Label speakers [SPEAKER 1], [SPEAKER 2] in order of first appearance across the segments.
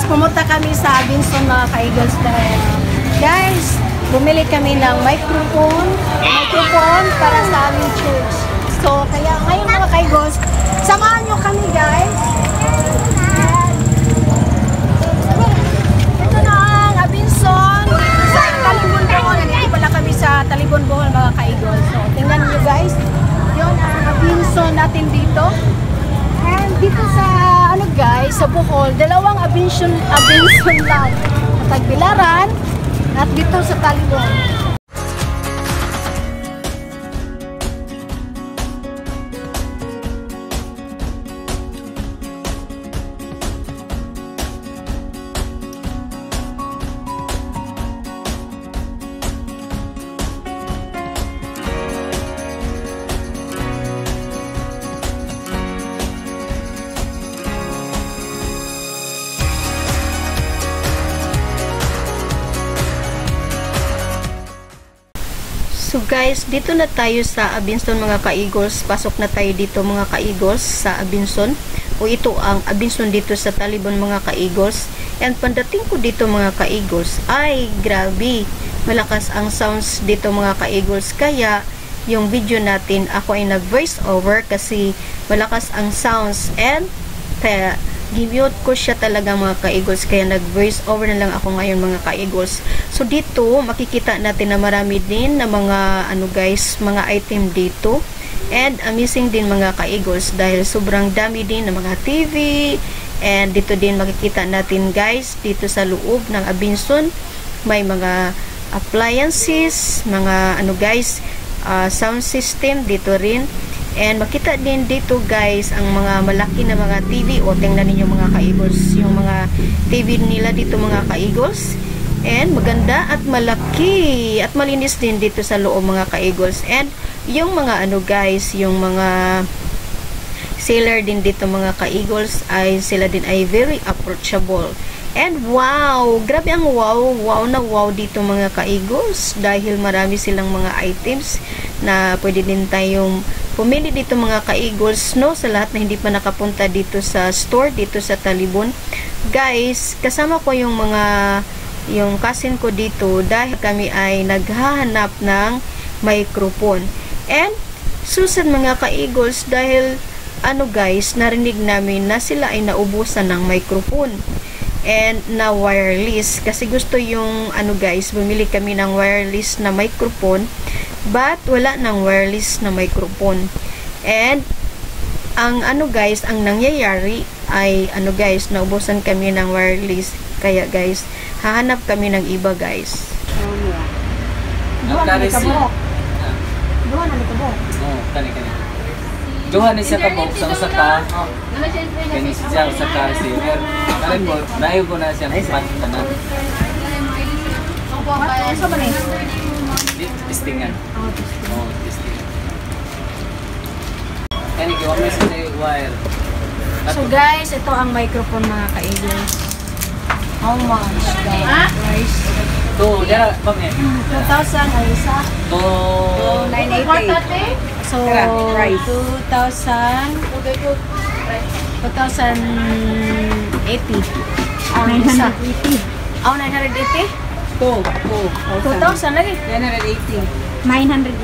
[SPEAKER 1] pumunta kami sa Abenson mga ka-Eagles dahil guys, bumili kami ng microphone para sa aming church. So, kaya ngayon mga ka-Eagles, samahan nyo kami guys. Ito na ang Abenson sa Talibon Bohol. Nandito pala kami sa Talibon Bohol mga ka-Eagles. So, tingnan nyo guys. Yun ang Abenson natin dito. And dito sa, ano guys, sa Bohol, dalawang Abenson lang. Sa Tagbilaran at dito sa Talibon. So guys, dito na tayo sa Abenson mga ka-Eagles. Pasok na tayo dito mga ka-Eagles sa Abenson. O ito ang Abenson dito sa Talibon mga ka-Eagles. And pandating ko dito mga ka-Eagles, ay grabe, malakas ang sounds dito mga ka-Eagles. Kaya yung video natin, ako ay nag-voice over kasi malakas ang sounds. And kaya gimute ko siya talaga mga ka-Eagles, kaya nag-voice over na lang ako ngayon mga ka-Eagles. So dito makikita natin na marami din na mga ano guys, mga item dito. And amazing din mga ka-Eagles dahil sobrang dami din ng mga TV. And dito din makikita natin guys, dito sa loob ng Abenson may mga appliances, mga ano guys, sound system dito rin. And makita din dito guys ang mga malaki na mga TV. O tingnan ninyo mga ka-Eagles, yung mga TV nila dito mga ka-Eagles. And maganda at malaki at malinis din dito sa loob mga ka-Eagles. And yung mga ano guys, yung mga seller din dito mga ka-Eagles, ay sila din ay very approachable. And wow, grabe ang wow na wow dito mga ka-Eagles dahil marami silang mga items na pwede din tayong pumili dito mga ka-Eagles, no, sa lahat na hindi pa nakapunta dito sa store dito sa Talibon. Guys, kasama ko yung cousin ko dito dahil kami ay naghahanap ng microphone. And susan mga ka-Eagles dahil ano guys, narinig namin na sila ay naubusan ng microphone and na wireless kasi gusto yung ano guys, bumili kami ng wireless na microphone but wala ng wireless na microphone. And ang ano guys, ang nangyayari ay ano guys, naubusan kami ng wireless, kaya guys hahanap kami ng iba guys.
[SPEAKER 2] Duha na ni kabok. Oh, kani. Duha ni sa kabok sa usa ka. Kani siya usa ka receiver. Karon mo nayo ko na siya pat tanan.
[SPEAKER 1] So ba ni?
[SPEAKER 2] Testingan. Oh, testingan. Kani ko mo sa wire.
[SPEAKER 1] So guys, ito ang microphone mga ka-Eagles. How much guys? Price?
[SPEAKER 2] To, dara pame.
[SPEAKER 1] 2,000 ay isa.
[SPEAKER 2] To
[SPEAKER 1] 980. So, 2,080. Ang isa. 980. Oh, 980? 2,000 lagi.
[SPEAKER 3] 980.
[SPEAKER 1] 980.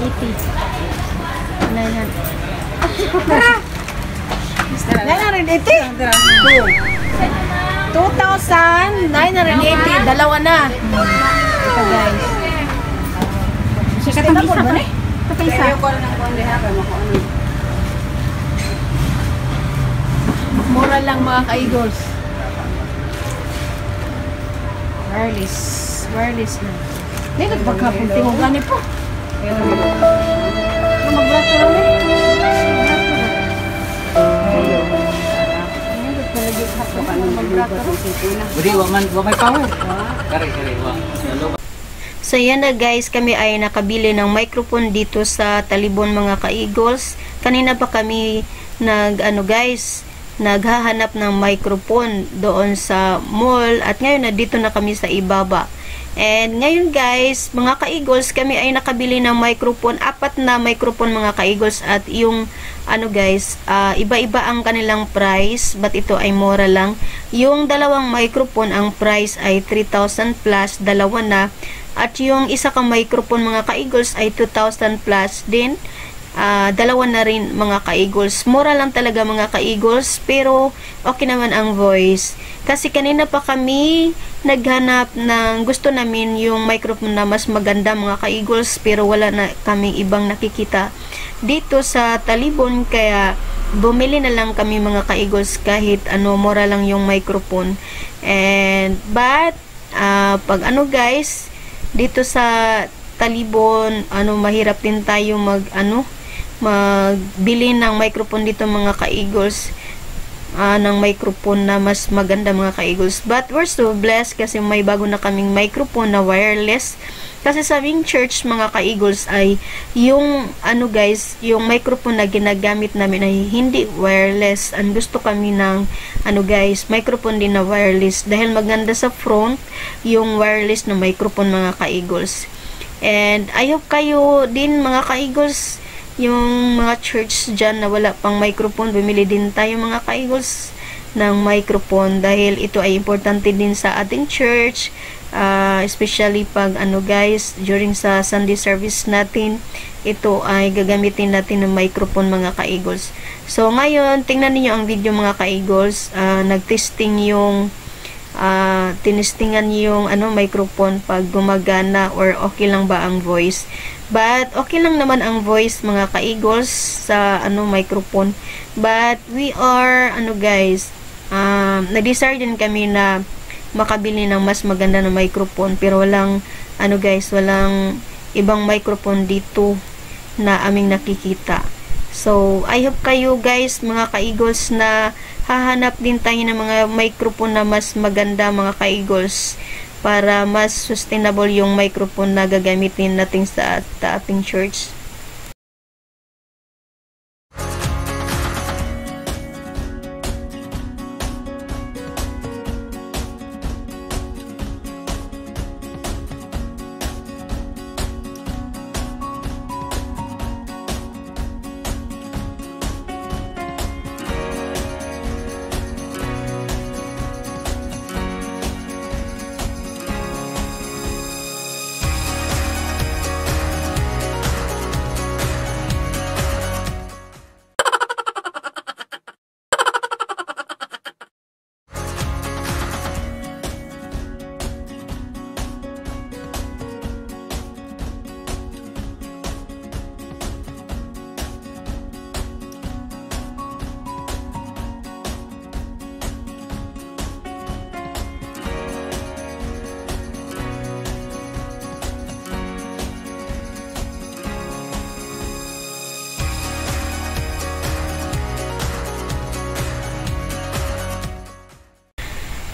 [SPEAKER 1] 2,980. Dalawa na. Ito guys. Katapos ba na?
[SPEAKER 3] Kaya ko rin ang kundi ha, kaya makuha.
[SPEAKER 1] Mura lang mga ka-Eagles. Wireless na. Hindi, nagpagkapong tingugan po. Magbrato lang eh.
[SPEAKER 2] Budi wa may power. Kare wa.
[SPEAKER 4] So yan na guys, kami ay nakabili ng microphone dito sa Talibon mga ka-Eagles. Kanina pa kami naghahanap ng microphone doon sa mall at ngayon na dito na kami sa ibaba.
[SPEAKER 1] And ngayon guys, mga ka-Eagles, kami ay nakabili ng microphone, 4 na microphone mga ka-Eagles, at yung ano guys, iba-iba ang kanilang price, but ito ay mura lang. Yung dalawang microphone, ang price ay 3,000 plus, dalawa na. At yung isa kang microphone mga ka-Eagles ay 2,000 plus din. Dalawa na rin mga ka-Eagles. Mura lang talaga mga ka-Eagles, pero okay naman ang voice. Kasi kanina pa kami naghanap ng gusto namin yung microphone na mas maganda mga ka-Eagles, pero wala na kami ibang nakikita dito sa Talibon, kaya bumili na lang kami mga ka-Eagles kahit ano, mura lang yung microphone. And but pag ano guys, dito sa Talibon, mahirap din tayo magbili ng microphone dito mga ka-Eagles, ng microphone na mas maganda mga ka-Eagles. But we're so blessed kasi may bago na kaming microphone na wireless. Kasi sa Wing Church mga ka-Eagles ay yung guys, yung microphone na ginagamit namin ay hindi wireless. Ang gusto kami ng guys, microphone din na wireless dahil maganda sa front yung wireless na microphone mga ka-Eagles. And I hope kayo din mga ka-Eagles, yung mga church dyan na wala pang microphone, bumili din tayo mga ka-Eagles ng microphone dahil ito ay importante din sa ating church, especially pag guys, during sa Sunday service natin, ito ay gagamitin natin ng microphone mga ka-Eagles. So ngayon, tingnan niyo ang video mga ka-Eagles, nagtesting yung tinestingan yung microphone pag gumagana or okay lang ba ang voice. But okay lang naman ang voice mga ka-Eagles sa microphone. But we are guys, na-desire din kami na makabili ng mas maganda na microphone, pero walang guys, walang ibang microphone dito na aming nakikita. So I hope kayo guys mga ka-Eagles na hahanap din tayo ng mga microphone na mas maganda mga ka-Eagles, para mas sustainable yung microphone na gagamitin natin sa ating church.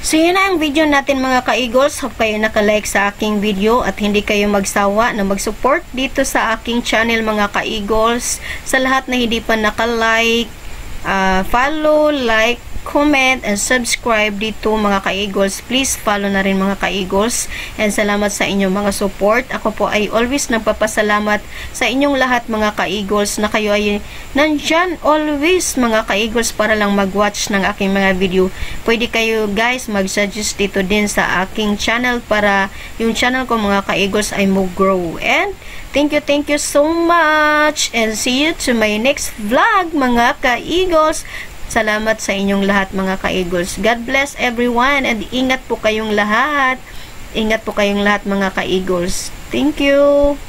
[SPEAKER 1] So yun na ang video natin mga ka-Eagles. Hope kayo nakalike sa aking video at hindi kayo magsawa na mag-support dito sa aking channel mga ka-Eagles. Sa lahat na hindi pa nakalike, follow, like, comment, and subscribe dito mga ka-Eagles. Please follow na rin mga ka-Eagles. And salamat sa inyong mga support. Ako po ay always nagpapasalamat sa inyong lahat mga ka-Eagles na kayo ay nandyan always mga ka-Eagles para lang mag-watch ng aking mga video. Pwede kayo guys mag-suggest dito din sa aking channel para yung channel ko mga ka-Eagles ay mag-grow. And thank you so much, and see you to my next vlog mga ka-Eagles. Salamat sa inyong lahat mga ka-Eagles. God bless everyone, and ingat po kayong lahat. Ingat po kayong lahat mga ka-Eagles. Thank you.